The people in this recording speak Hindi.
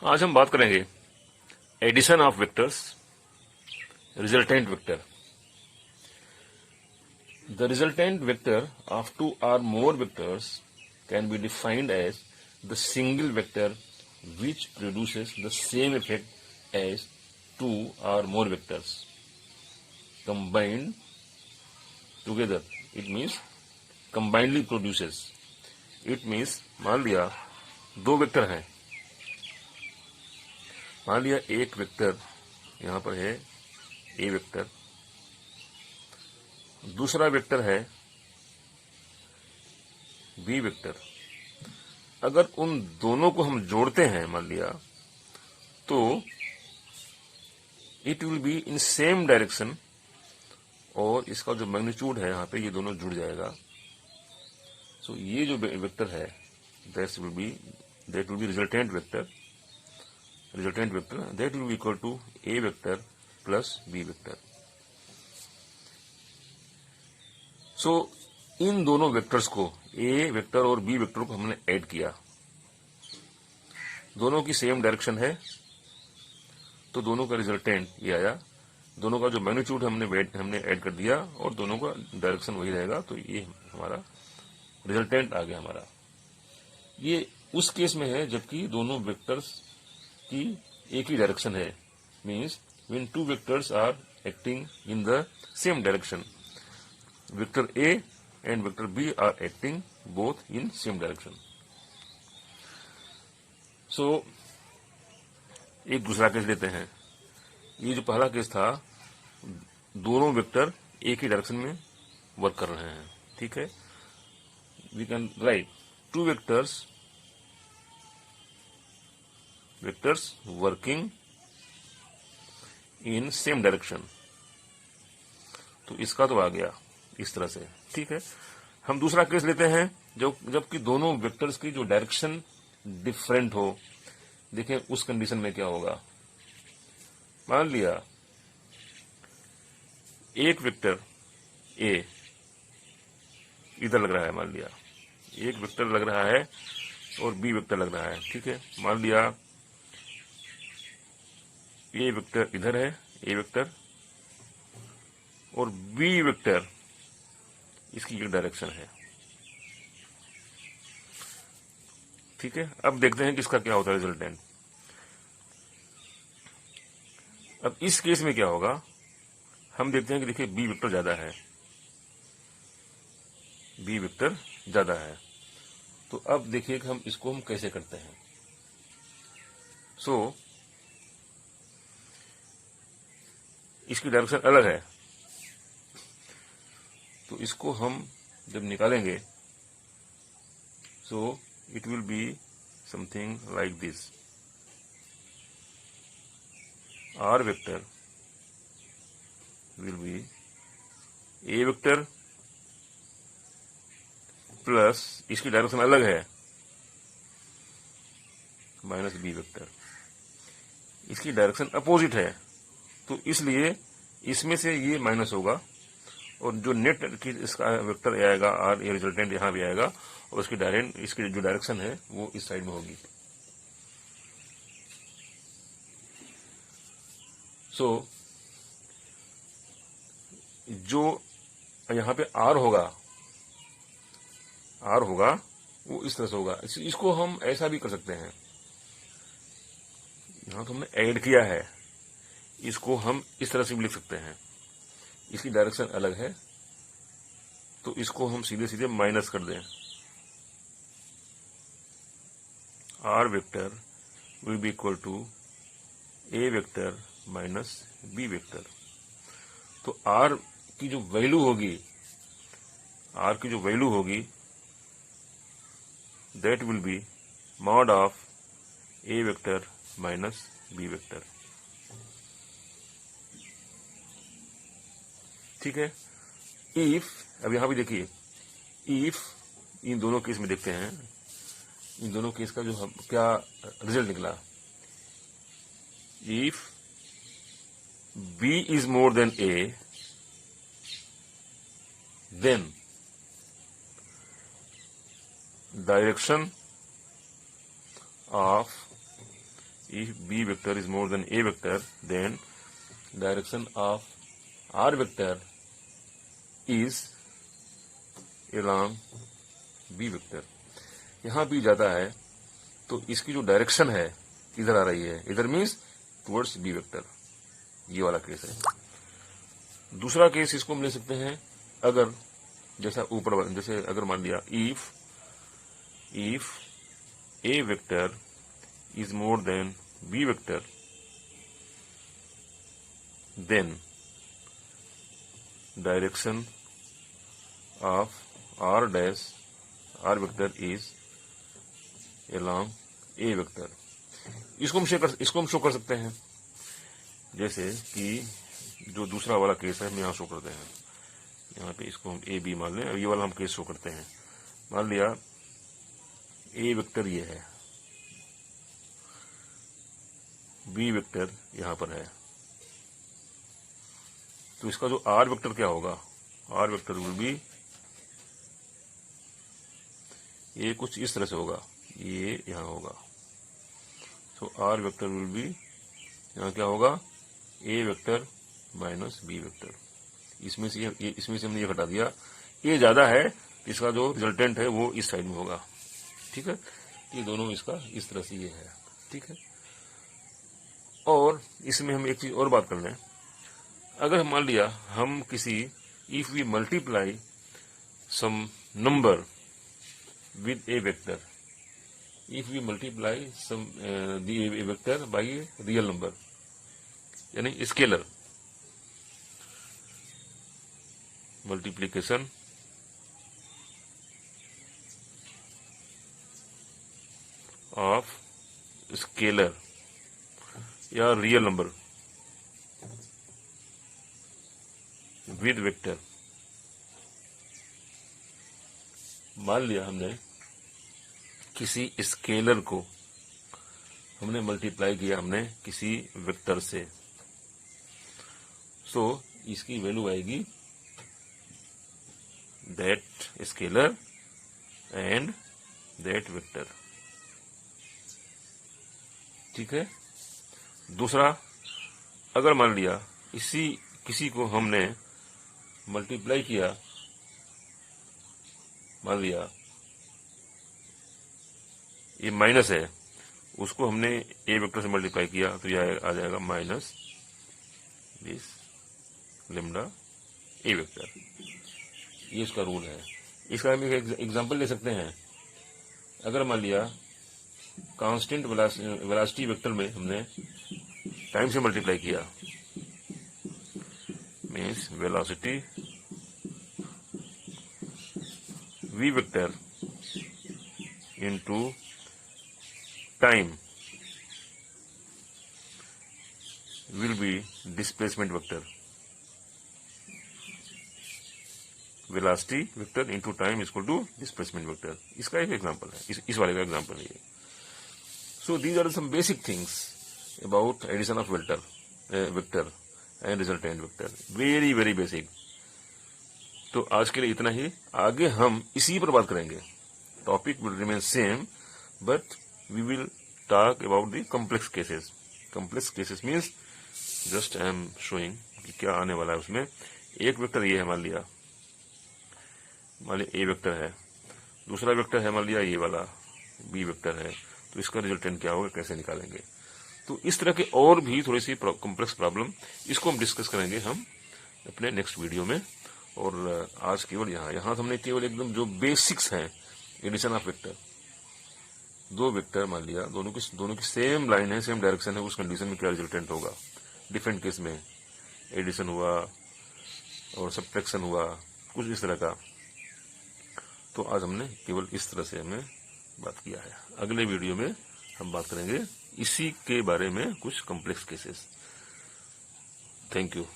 आज हम बात करेंगे addition of vectors, resultant vector. The resultant vector of two or more vectors can be defined as the single vector which produces the same effect as two or more vectors combined together. It means combinedly produces. It means मान लिया दो वेक्टर हैं, मान लिया एक वेक्टर यहां पर है ए वेक्टर, दूसरा वेक्टर है बी वेक्टर। अगर उन दोनों को हम जोड़ते हैं मान लिया तो it will be in same direction, और इसका जो मैग्नीट्यूड है यहां पे ये दोनों जुड़ जाएगा। सो ये जो वेक्टर है that will be resultant vector that will be equal to A vector plus B vector. So इन दोनों वेक्टर्स को, ए वेक्टर और बी वेक्टर को हमने ऐड किया, दोनों की सेम डायरेक्शन है तो दोनों का रिजल्टेंट ये आया। दोनों का जो मैग्नीट्यूड हमने ऐड कर दिया और दोनों का डायरेक्शन वही रहेगा, तो ये हमारा रिजल्टेंट आ गया हमारा। ये उस केस में है जबकि दोनों वेक्टर्स की एक ही डायरेक्शन है, means when two vectors are acting in the same direction, vector A and vector B are acting both in same direction. So एक दूसरा केस लेते हैं। ये जो पहला केस था, दोनों वेक्टर एक ही डायरेक्शन में वर्क कर रहे हैं, ठीक है। We can write two vectors working in same direction. तो इसका तो आ गया इस तरह से, ठीक है। हम दूसरा केस लेते हैं जबकि दोनों वेक्टर्स की जो डायरेक्शन डिफरेंट हो। देखें उस कंडीशन में क्या होगा। मान लिया एक वेक्टर ए इधर लग रहा है, मान लिया एक वेक्टर लग रहा है और बी वेक्टर लग रहा है, ठीक है। मान लिया ए वेक्टर इधर है, ए वेक्टर, और बी वेक्टर इसकी एक डायरेक्शन है, ठीक है। अब देखते हैं कि इसका क्या होता है रिजल्टेंट। अब इस केस में क्या होगा, हम देखते हैं कि देखिए बी वेक्टर ज्यादा है, बी वेक्टर ज्यादा है। तो अब देखिए कि हम इसको कैसे करते हैं। सो इसकी डायरेक्शन अलग है, तो इसको हम जब निकालेंगे so it will be something like this. R vector will be A vector plus इसकी डायरेक्शन अलग है माइनस बी वेक्टर। इसकी डायरेक्शन अपोजिट है, तो इसलिए इसमें से ये माइनस होगा और जो नेट की इसका वेक्टर आएगा आर, ये रिजल्टेंट यहां भी आएगा और इसकी जो डायरेक्शन है वो इस साइड में होगी। सो जो यहां पे आर होगा वो इस तरह से होगा। इसको हम ऐसा भी कर सकते हैं, यहां तो हमने ऐड किया है, इसको हम इस तरह से भी लिख सकते हैं। इसकी डायरेक्शन अलग है तो इसको हम सीधे सीधे माइनस कर दें। R vector will be equal to A vector minus B vector. तो आर की जो वैल्यू होगी that will be mod of A vector minus B vector, ठीक है। इफ, अब यहां भी देखिए, इफ इन दोनों केस में देखते हैं, इन दोनों केस का जो क्या रिजल्ट निकला। If B is more than A then direction of if b vector is more than a vector, then direction of r vector is along b vector. यहाँ b जाता है तो इसकी जो डायरेक्शन है इधर आ रही है, इधर मीन्स टुवर्ड्स b वेक्टर. ये वाला केस है. दूसरा केस इसको हम ले सकते हैं, अगर जैसा ऊपर, जैसे अगर मान लिया if a vector is more than b vector, then direction of r vector is along a vector. इसको हम शो कर सकते हैं, जैसे कि जो दूसरा वाला केस है हम यहाँ शो करते हैं. यहाँ पे इसको हम ए बी मान लें, ये वाला हम केस शो करते हैं. मान लिया ए वेक्टर ये है, बी वेक्टर यहां पर है, तो इसका जो आर वेक्टर क्या होगा, आर वेक्टर विल बी, ये कुछ इस तरह से होगा, ये यहां होगा. तो आर वेक्टर विल बी यहां क्या होगा, ए वेक्टर माइनस बी वेक्टर. इसमें से हमने ये घटा दिया, ये ज्यादा है, इसका जो रिजल्टेंट है वो इस साइड में होगा. ठीक है, ये दोनों इसका इस तरह से ये है. ठीक है, और इसमें हम एक चीज और बात कर लें. अगर मान लिया हम किसी, if we multiply some number with a vector, if we multiply some the vector by real number, यानी स्केलर, मल्टीप्लीकेशन ऑफ स्केलर या रियल नंबर विद वेक्टर. मान लिया हमने किसी स्केलर को हमने मल्टीप्लाई किया हमने किसी वेक्टर से, सो इसकी वैल्यू आएगी that scalar and that vector. ठीक है. दूसरा, अगर मान लिया किसी को हमने मल्टीप्लाई किया, मान लिया ये माइनस है, उसको हमने ए वेक्टर से मल्टीप्लाई किया, तो यह आ जाएगा minus this lambda A vector. ये इसका रूल है. इसका हम एक एग्जांपल ले सकते हैं. अगर मान लिया कांस्टेंट वेलोसिटी वेक्टर में हमने टाइम से मल्टीप्लाई किया, means velocity v vector into time will be displacement vector. Velocity vector into time is equal to displacement vector. इसका एक एग्जांपल है, इस वाले का एग्जांपल है ये. So these are some basic things about addition of vector and resultant vector. Very very basic. तो आज के लिए इतना ही. आगे हम इसी पर बात करेंगे. Topic will remain same, but we will talk about the complex cases. Complex cases means just I am showing कि क्या आने वाला है उसमें. एक वेक्टर ये है, मान लिया ए वेक्टर है, दूसरा वेक्टर है मान लिया ये वाला बी वेक्टर है, तो इसका रिजल्टेंट क्या होगा, कैसे निकालेंगे. तो इस तरह के और भी थोड़ी सी कॉम्प्लेक्स प्रॉब्लम, इसको हम डिस्कस करेंगे हम अपने नेक्स्ट वीडियो में. और आज केवल यहाँ हमने केवल एकदम जो बेसिक्स हैं एडिशन ऑफ वेक्टर, दो वेक्टर मान लिया, दोनों की सेम लाइन है, सेम डायरेक्शन है, उस कंडीशन में क्या रिजल्टेंट होगा. डिफरेंट केस में एडिशन हुआ और सब्ट्रैक्शन हुआ, कुछ इस तरह का. तो आज हमने केवल इस तरह से हमें बात किया है. अगले वीडियो में हम बात करेंगे इसी के बारे में कुछ कॉम्प्लेक्स केसेस. Thank you.